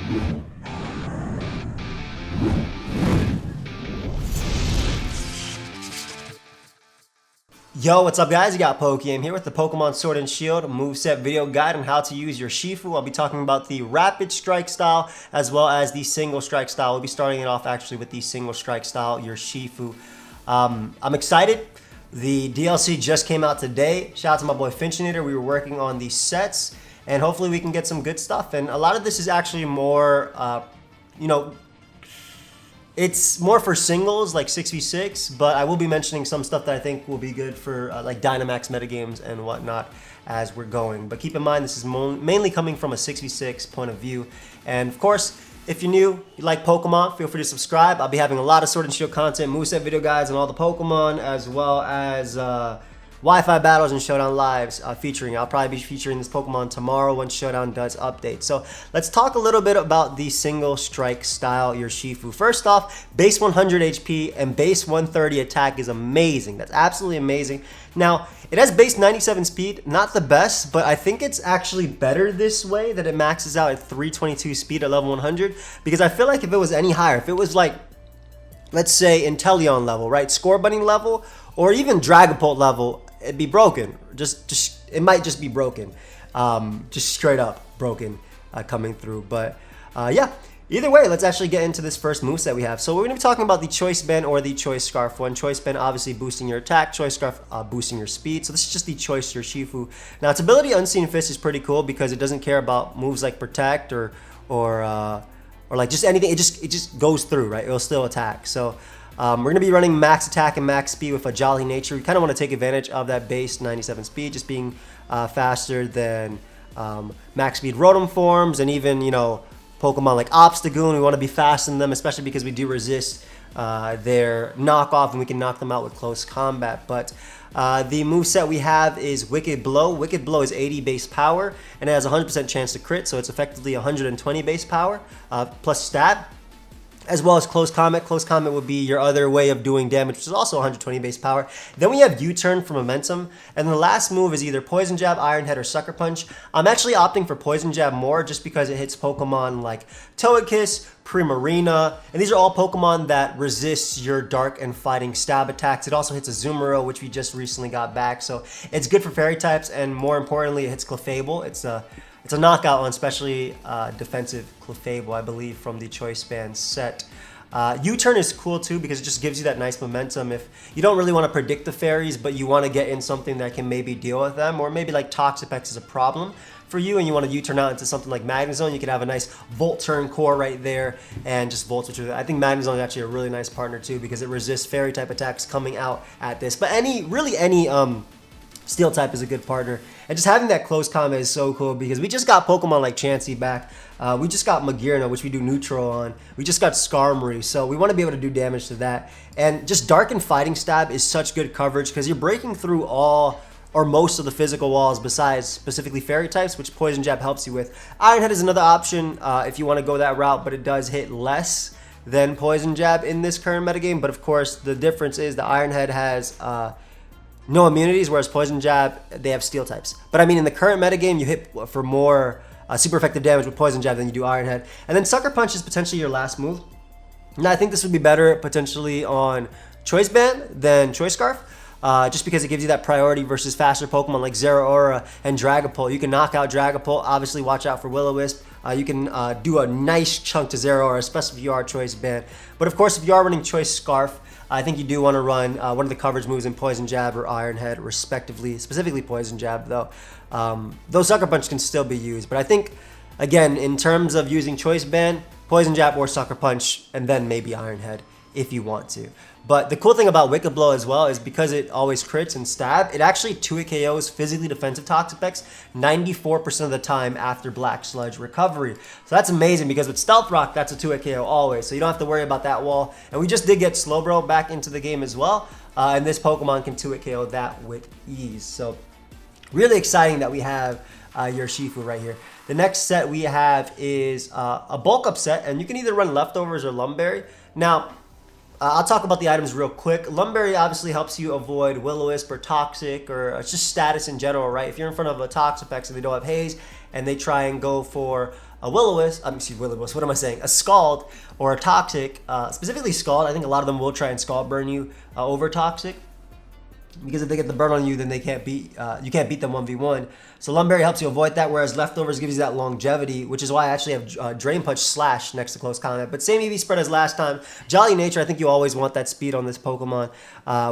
Yo, what's up guys? You got pokeaim here with the Pokemon Sword and Shield moveset video guide on how to use your Shifu. I'll be talking about the rapid strike style as well as the single strike style. We'll be starting it off actually with the single strike style, your Shifu. I'm excited. The DLC just came out today. Shout out to my boy Finchinator. We were working on the sets and hopefully we can get some good stuff. And a lot of this is actually more, it's more for singles, like 6v6, but I will be mentioning some stuff that I think will be good for like Dynamax metagames and whatnot as we're going. But keep in mind, this is mainly coming from a 6v6 point of view. And of course, if you're new, you like Pokemon, feel free to subscribe. I'll be having a lot of Sword and Shield content, moveset video guides on all the Pokemon, as well as Wi-Fi battles and Showdown lives featuring. I'll probably be featuring this Pokemon tomorrow when Showdown does update. So let's talk a little bit about the single strike style, your Shifu. First off, base 100 HP and base 130 attack is amazing. That's absolutely amazing. Now, it has base 97 speed, not the best, but I think it's actually better this way, that it maxes out at 322 speed at level 100, because I feel like if it was any higher, if it was like, let's say Inteleon level, right, Scorbunny level, or even Dragapult level, it'd be broken. It might just be broken, just straight up broken coming through. But yeah, either way, let's actually get into this first moveset we have. So we're going to be talking about the Choice Band or the Choice Scarf one. Choice Band obviously boosting your attack, Choice Scarf boosting your speed. So this is just the Choice your Shifu. Now its ability Unseen Fist is pretty cool because it doesn't care about moves like Protect or like just anything. It just goes through, right? It'll still attack. So we're going to be running max attack and max speed with a Jolly Nature. We kind of want to take advantage of that base 97 speed, just being faster than max speed Rotom forms, and even, you know, Pokemon like Obstagoon. We want to be fast in them, especially because we do resist their knockoff and we can knock them out with close combat. But the moveset we have is Wicked Blow. Wicked Blow is 80 base power and it has a 100% chance to crit, so it's effectively 120 base power plus stab, as well as Close Combat. Close Combat would be your other way of doing damage, which is also 120 base power. Then we have U-Turn for momentum, and the last move is either Poison Jab, Iron Head, or Sucker Punch. I'm actually opting for Poison Jab more just because it hits Pokemon like Togekiss, Primarina, and these are all Pokemon that resist your Dark and Fighting stab attacks. It also hits Azumarill, which we just recently got back, so it's good for Fairy types, and more importantly, it hits Clefable. It's a knockout on especially defensive Clefable, I believe, from the Choice Band set. U-Turn is cool too because it just gives you that nice momentum. If you don't really want to predict the fairies, but you want to get in something that can maybe deal with them, or maybe like Toxapex is a problem for you and you want to U-Turn out into something like Magnezone, you could have a nice Volt Turn core right there and just Volt Switch with it. I think Magnezone is actually a really nice partner too because it resists fairy type attacks coming out at this. But any Steel type is a good partner. And just having that close combat is so cool because we just got Pokemon like Chansey back. We just got Magearna, which we do neutral on. We just got Skarmory, so we want to be able to do damage to that. And just Dark and Fighting Stab is such good coverage because you're breaking through all or most of the physical walls besides specifically fairy types, which Poison Jab helps you with. Iron Head is another option if you want to go that route, but it does hit less than Poison Jab in this current metagame. But of course, the difference is the Iron Head has no immunities, whereas Poison Jab, they have Steel types. But I mean, in the current metagame, you hit for more super effective damage with Poison Jab than you do Iron Head. And then Sucker Punch is potentially your last move. Now, I think this would be better potentially on Choice Band than Choice Scarf, just because it gives you that priority versus faster Pokemon like Zeraora and Dragapult. You can knock out Dragapult. Obviously, watch out for Will-O-Wisp. You can do a nice chunk to Zeraora, especially if you are Choice Band. But of course, if you are running Choice Scarf, I think you do want to run one of the coverage moves in Poison Jab or Iron Head, respectively. Specifically Poison Jab, though. Those Sucker Punch can still be used. But I think, again, in terms of using Choice Band, Poison Jab or Sucker Punch, and then maybe Iron Head if you want to. But the cool thing about Wicked Blow as well is because it always crits and stab, it actually 2-hit KOs physically defensive Toxapex 94% of the time after Black Sludge recovery. So that's amazing because with Stealth Rock, that's a 2-hit KO always. So you don't have to worry about that wall. And we just did get Slowbro back into the game as well. And this Pokemon can 2-hit KO that with ease. So really exciting that we have your Shifu right here. The next set we have is a bulk up set, and you can either run Leftovers or Lumberry. Now, I'll talk about the items real quick. Lumberry obviously helps you avoid Will-O-Wisp or Toxic, or it's just status in general, right? If you're in front of a Toxapex and they don't have Haze, and they try and go for a Will-O-Wisp, Will-O-Wisp, what am I saying? A Scald or a Toxic, specifically Scald. I think a lot of them will try and Scald burn you over Toxic, because if they get the burn on you, then they can't beat you can't beat them 1v1. So Lumberry helps you avoid that, whereas Leftovers gives you that longevity, which is why I actually have Drain Punch Slash next to Close Combat. But same EV spread as last time. Jolly Nature, I think you always want that speed on this Pokemon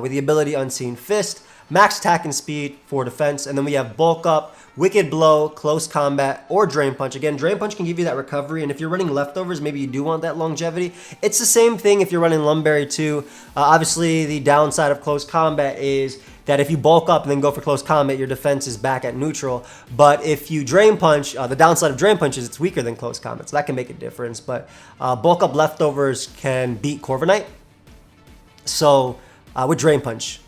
with the ability Unseen Fist, max attack and speed for defense, and then we have Bulk Up, Wicked Blow, Close Combat, or Drain Punch. Again, Drain Punch can give you that recovery, and if you're running Leftovers, maybe you do want that longevity. It's the same thing if you're running Lumberry too. Obviously, the downside of Close Combat is that if you bulk up and then go for Close Combat, your defense is back at neutral. But if you Drain Punch, the downside of Drain Punch is it's weaker than Close Combat, so that can make a difference. But Bulk Up Leftovers can beat Corviknight, so with Drain Punch.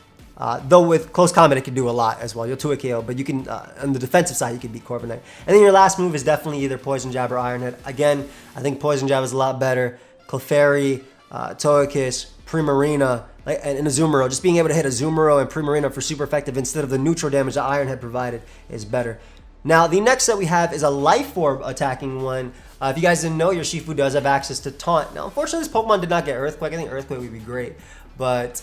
Though with Close Combat, it can do a lot as well. You'll 2-hit KO, but you can, on the defensive side, you can beat Corviknight. And then your last move is definitely either Poison Jab or Iron Head. Again, I think Poison Jab is a lot better. Clefairy, Togekiss, Primarina, and Azumarill. Just being able to hit Azumarill and Primarina for super effective instead of the neutral damage that Iron Head provided is better. Now, the next set we have is a Life Orb attacking one. If you guys didn't know, Urshifu does have access to Taunt. Now, unfortunately, this Pokemon did not get Earthquake. I think Earthquake would be great. But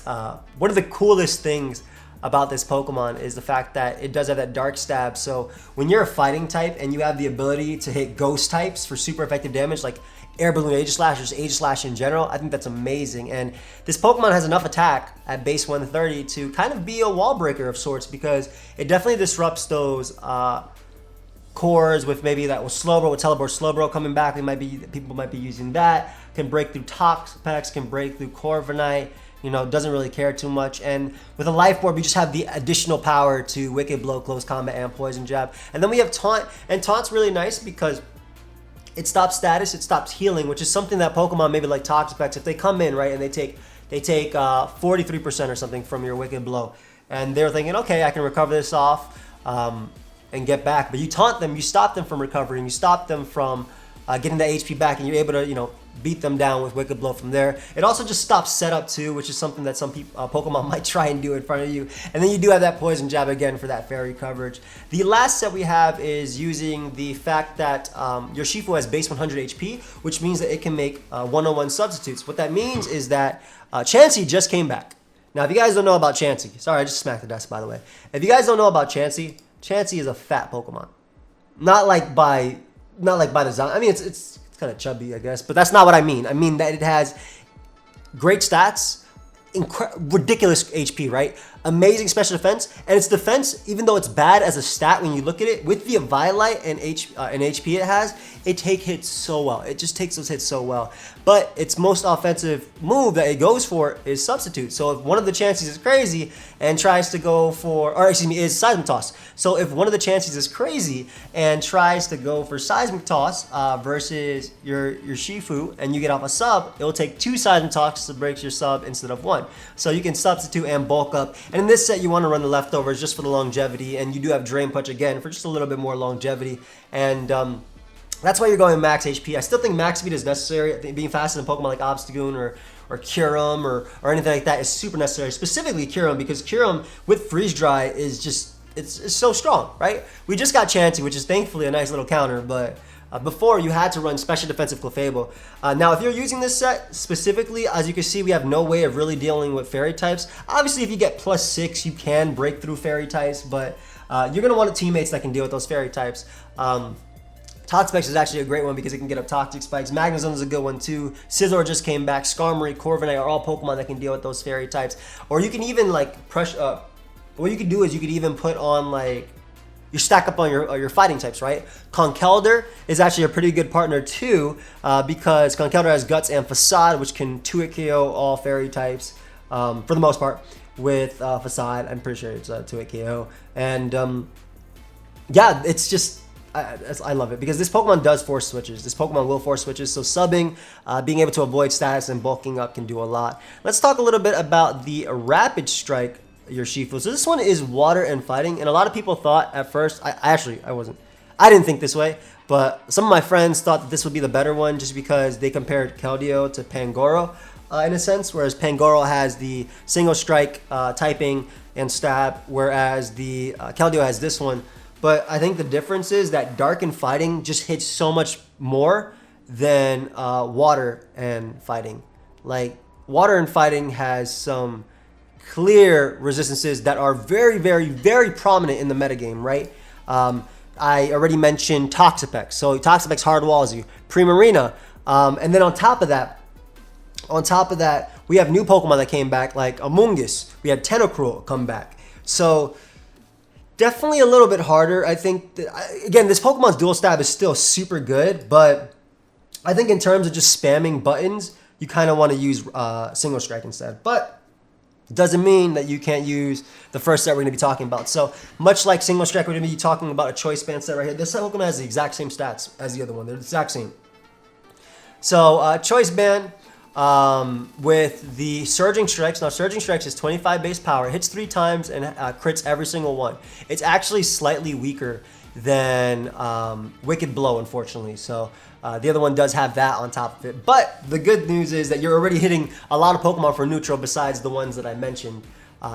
one of the coolest things about this Pokemon is the fact that it does have that Dark Stab. So when you're a fighting type and you have the ability to hit ghost types for super effective damage, like Air Balloon Aegislash or just Aegislash in general, I think that's amazing. And this Pokemon has enough attack at base 130 to kind of be a wall breaker of sorts, because it definitely disrupts those cores with maybe that was Slowbro, with Teleport Slowbro coming back. People might be using that. Can break through Toxapex, can break through Corviknight. You know, doesn't really care too much. And with a Life Orb, you just have the additional power to Wicked Blow, Close Combat, and Poison Jab. And then we have Taunt. And Taunt's really nice because it stops status, it stops healing, which is something that Pokemon maybe like Toxapex, if they come in, right, and they take 43% or something from your Wicked Blow, and they're thinking, okay, I can recover this off and get back. But you taunt them, you stop them from recovering, you stop them from getting that HP back, and you're able to, you know, beat them down with Wicked Blow from there. It also just stops setup too, which is something that some people, Pokemon might try and do in front of you. And then you do have that Poison Jab again for that fairy coverage. The last set we have is using the fact that Urshifu has base 100 HP, which means that it can make 101 substitutes. What that means is that Chansey just came back. Now, if you guys don't know about Chansey, sorry, I just smacked the desk, by the way. If you guys don't know about Chansey, Chansey is a fat Pokemon. Not like by design. I mean, it's kind of chubby, I guess, but that's not what I mean. I mean that it has great stats, ridiculous HP, right? Amazing special defense, and its defense, even though it's bad as a stat when you look at it, with the Eviolite and HP it has, it takes hits so well. It just takes those hits so well. But its most offensive move that it goes for is Substitute. So if one of the Chanseys is crazy and tries to go for, or excuse me, is Seismic Toss. So if one of the Chanseys is crazy and tries to go for Seismic Toss versus your Urshifu, and you get off a sub, it will take 2 Seismic Tosses to break your sub instead of 1. So you can substitute and bulk up. And in this set, you want to run the Leftovers just for the longevity, and you do have Drain Punch again for just a little bit more longevity. And that's why you're going max HP. I still think max speed is necessary. I think being faster than Pokemon like Obstagoon or Kyurem or anything like that is super necessary. Specifically Kyurem, because Kyurem with Freeze Dry is just, it's so strong, right? We just got Chansey, which is thankfully a nice little counter, but before you had to run Special Defensive Clefable. Now, if you're using this set specifically, as you can see, we have no way of really dealing with Fairy types. Obviously, if you get +6, you can break through Fairy types, but you're going to want teammates that can deal with those Fairy types. Toxapex is actually a great one because it can get up Toxic Spikes. Magnezone is a good one too. Scizor just came back. Skarmory, Corviknight are all Pokemon that can deal with those Fairy types. Or you can even like pressure. What you could do is you could even put on like you stack up on your fighting types, right? Conkeldurr is actually a pretty good partner too because Conkeldurr has Guts and Facade, which can 2-hit KO all Fairy types for the most part. With Facade, I'm pretty sure it's a 2-hit KO, and yeah, it's just. I love it because this Pokemon does force switches. This Pokemon will force switches, so subbing, being able to avoid status, and bulking up can do a lot. Let's talk a little bit about the Rapid Strike Urshifu. So this one is water and fighting, and a lot of people thought at first, I didn't think this way, but some of my friends thought that this would be the better one just because they compared Keldeo to Pangoro in a sense, whereas Pangoro has the single strike typing and stab, whereas the Keldeo has this one. But I think the difference is that Dark and Fighting just hits so much more than water and fighting. Like, water and fighting has some clear resistances that are very, very, very prominent in the metagame, right? I already mentioned Toxapex. So Toxapex hard walls you. Primarina. And then on top of that, we have new Pokemon that came back, like Amoonguss. We had Tentacruel come back. So definitely a little bit harder. I think, again, this Pokemon's dual stab is still super good, but I think in terms of just spamming buttons, you kind of want to use Single Strike instead. But it doesn't mean that you can't use the first set we're going to be talking about. So much like Single Strike, we're going to be talking about a Choice Band set right here. This Pokemon has the exact same stats as the other one. They're the exact same. So Choice Band with the Surging Strikes. Now Surging Strikes is 25 base power, hits 3 times, and crits every single one. It's actually slightly weaker than Wicked Blow, unfortunately. So the other one does have that on top of it. But the good news is that you're already hitting a lot of Pokemon for neutral besides the ones that I mentioned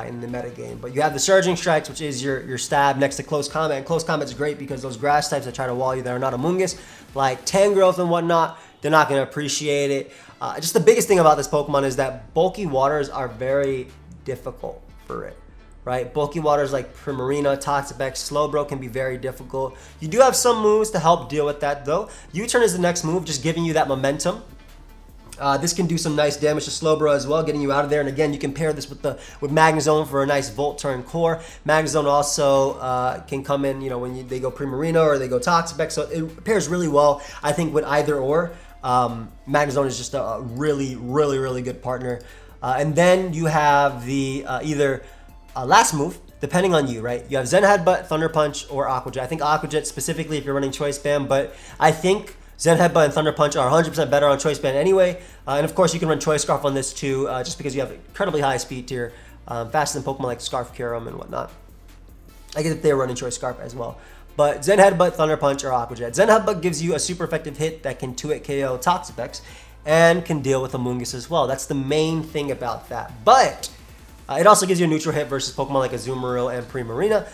in the metagame. But you have the Surging Strikes, which is your stab next to Close Combat. And Close Combat's great because those grass types that try to wall you that are not Amoonguss, like Tangrowth and whatnot, they're not going to appreciate it. Just the biggest thing about this Pokemon is that bulky waters are very difficult for it. Right? Bulky waters like Primarina, Toxapex, Slowbro can be very difficult. You do have some moves to help deal with that though. U-Turn is the next move, just giving you that momentum. This can do some nice damage to Slowbro as well, getting you out of there. And again, you can pair this with Magnezone for a nice Volt Turn core. Magnezone also can come in, you know, when they go Primarina or they go Toxapex. So it pairs really well, I think, with either or. Magnezone is just a really, really, really good partner. And then you have the either last move, depending on you, right? You have Zen Headbutt, Thunder Punch, or Aqua Jet. I think Aqua Jet specifically if you're running Choice Band, but I think Zen Headbutt and Thunder Punch are 100% better on Choice Band anyway. And of course, you can run Choice Scarf on this too, just because you have incredibly high speed tier, faster than Pokemon like Scarf Kyurem and whatnot. I guess if they're running Choice Scarf as well. But Zen Headbutt, Thunder Punch, or Aqua Jet. Zen Headbutt gives you a super effective hit that can 2-hit KO Toxapex and can deal with Amoonguss as well. That's the main thing about that. But it also gives you a neutral hit versus Pokemon like Azumarill and Primarina.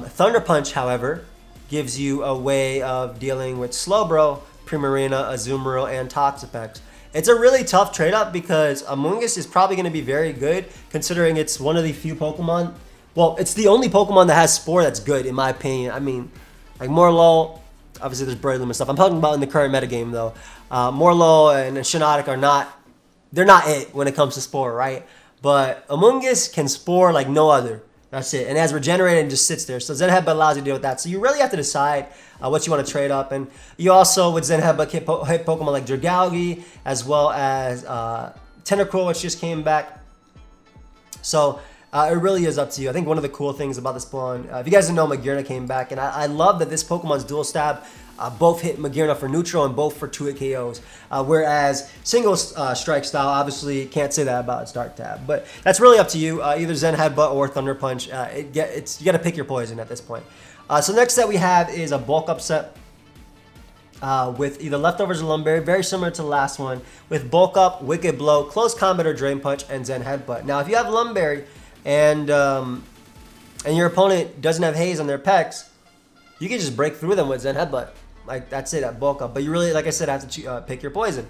Thunder Punch, however, gives you a way of dealing with Slowbro, Primarina, Azumarill, and Toxapex. It's a really tough trade-up because Amoonguss is probably going to be very good considering it's one of the few Pokemon. Well, it's the only Pokemon that has Spore that's good, in my opinion. I mean, like Morlo, obviously there's Breloom and stuff. I'm talking about in the current metagame, though. Morlo and Shiinotic are not, they're not it when it comes to Spore, right? But Amoonguss can Spore like no other. That's it. And as regenerated and just sits there. So Zen Headbutt allows you to deal with that. So you really have to decide what you want to trade up. And you also, with Zen Headbutt, hit Pokemon like Dragalge, as well as Tentacruel, which just came back. So it really is up to you. I think one of the cool things about this Pokemon, if you guys didn't know, Magearna came back. And I love that this Pokemon's dual stab both hit Magearna for neutral and both for 2-hit KOs. Whereas single strike style, obviously can't say that about its Dark Tab. But that's really up to you. Either Zen Headbutt or Thunder Punch. You got to pick your poison at this point. So next set we have is a bulk up set with either Leftovers or Lumberry, very similar to the last one, with bulk up, Wicked Blow, Close Combat or Drain Punch, and Zen Headbutt. Now if you have Lumberry and your opponent doesn't have Haze on their pecs, you can just break through them with Zen Headbutt. Like, that's it, that bulk up. But you really, like I said, have to pick your poison.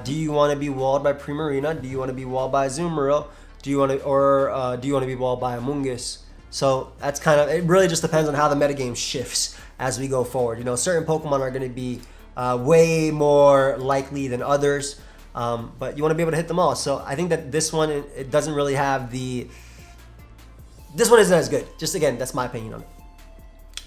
Do you want to be walled by Primarina? Do you want to be walled by Azumarill? Do you want to be walled by Amoonguss? So that's kind of, it really just depends on how the metagame shifts as we go forward. You know, certain Pokemon are going to be way more likely than others, but you want to be able to hit them all. So I think that this one, it doesn't really have the, this one isn't as good. Just again, that's my opinion on it.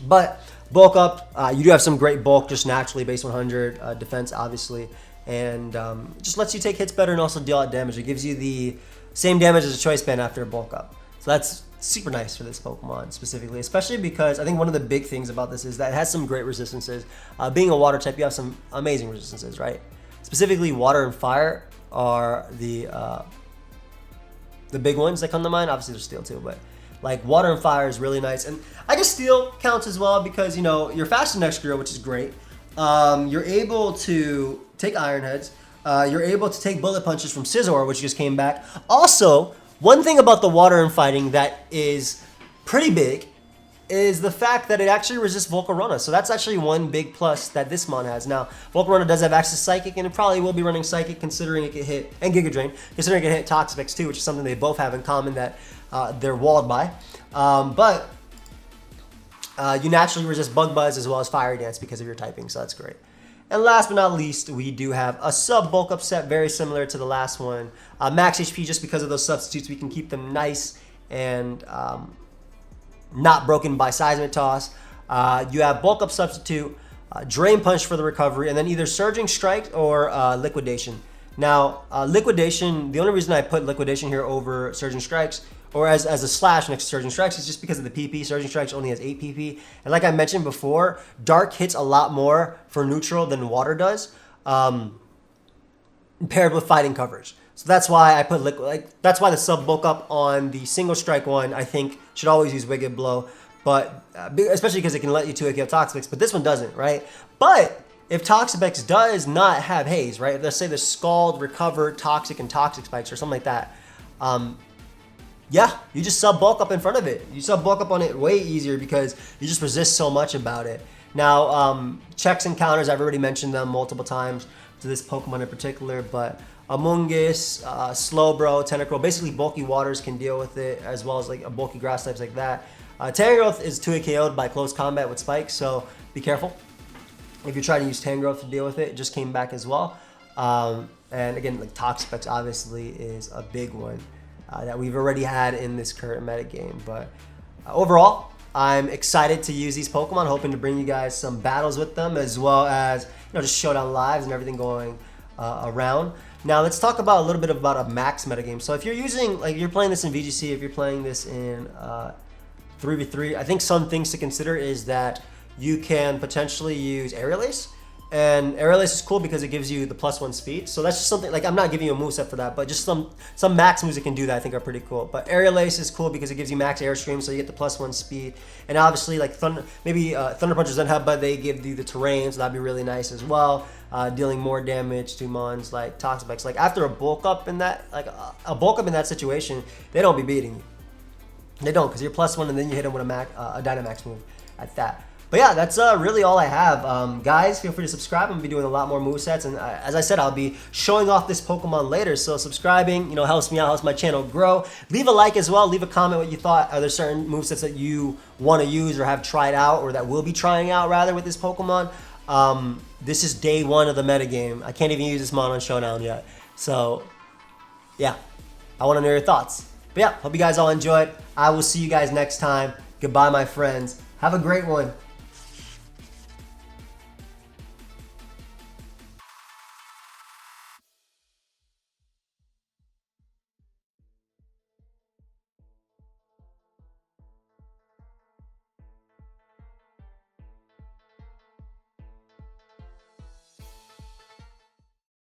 But bulk up, you do have some great bulk just naturally, base 100, defense obviously, and just lets you take hits better and also deal out damage. It gives you the same damage as a Choice Band after a bulk up. So that's super nice for this Pokemon specifically, especially because I think one of the big things about this is that it has some great resistances. Being a water type, you have some amazing resistances, right? Specifically, water and fire are the big ones that come to mind. Obviously, there's steel too, but like water and fire is really nice. And I guess steel counts as well because, you know, you're faster than Excadrill, which is great. You're able to take Iron Heads. You're able to take Bullet Punches from Scizor, which just came back. Also, one thing about the water and fighting that is pretty big is the fact that it actually resists Volcarona. So that's actually one big plus that this mon has. Now, Volcarona does have access to Psychic, and it probably will be running Psychic considering it can hit, and Giga Drain, considering it can hit Toxapex too, which is something they both have in common that they're walled by. But you naturally resist Bug Buzz as well as Fire Dance because of your typing, so that's great. And last but not least, we do have a sub bulk up set, very similar to the last one. Max HP, just because of those substitutes, we can keep them nice and not broken by Seismic Toss. You have bulk up substitute, Drain Punch for the recovery, and then either Surging Strike or Liquidation. Now, Liquidation, the only reason I put Liquidation here over Surging Strikes, or as a slash next to Surging Strikes, is just because of the PP. Surging Strikes only has 8 PP. And like I mentioned before, Dark hits a lot more for neutral than Water does, paired with fighting coverage. So that's why I put that's why the sub bulk up on the single strike one, I think, should always use Wicked Blow. But especially because it can let you 2 KO Toxapex, but this one doesn't, right? But if Toxapex does not have Haze, right? Let's say the Scald, Recover, Toxic, and Toxic Spikes or something like that. Yeah, you just sub bulk up in front of it. You sub bulk up on it way easier because you just resist so much about it. Now, checks and counters, I've already mentioned them multiple times to this Pokemon in particular, but Amoonguss, Slowbro, Tentacruel, basically bulky waters can deal with it, as well as like a bulky grass types like that. Tangrowth is 2 KO'd by close combat with spikes, so be careful. If you're trying to use Tangrowth to deal with it, it just came back as well. And again, like Toxapex obviously is a big one that we've already had in this current meta game. But overall, I'm excited to use these Pokemon, hoping to bring you guys some battles with them, as well as just Showdown lives and everything going around. Now let's talk about a little bit about a max metagame. So if you're using, like, you're playing this in VGC, if you're playing this in 3v3, I think some things to consider is that you can potentially use Aerial Ace. And Aerial Ace is cool because it gives you the +1 speed. So that's just something, like, I'm not giving you a moveset for that, but just some max moves it can do that I think are pretty cool. But Aerial Ace is cool because it gives you max Airstream, so you get the +1 speed. And obviously, like, Thunder Punches don't have, but they give you the terrain, so that'd be really nice as well. Dealing more damage to mons like Toxapex. Like, after a bulk up in that, like a bulk up in that situation, they don't be beating you. They don't, because you're +1 and then you hit them with a Dynamax move at that. But yeah, that's really all I have. Guys, feel free to subscribe. I'm going to be doing a lot more movesets. And as I said, I'll be showing off this Pokemon later. So subscribing, helps me out, helps my channel grow. Leave a like as well. Leave a comment what you thought. Are there certain movesets that you want to use or have tried out, or that will be trying out, rather, with this Pokemon? This is day 1 of the metagame. I can't even use this mon on Showdown yet. So, yeah. I want to know your thoughts. But yeah, hope you guys all enjoyed. I will see you guys next time. Goodbye, my friends. Have a great one.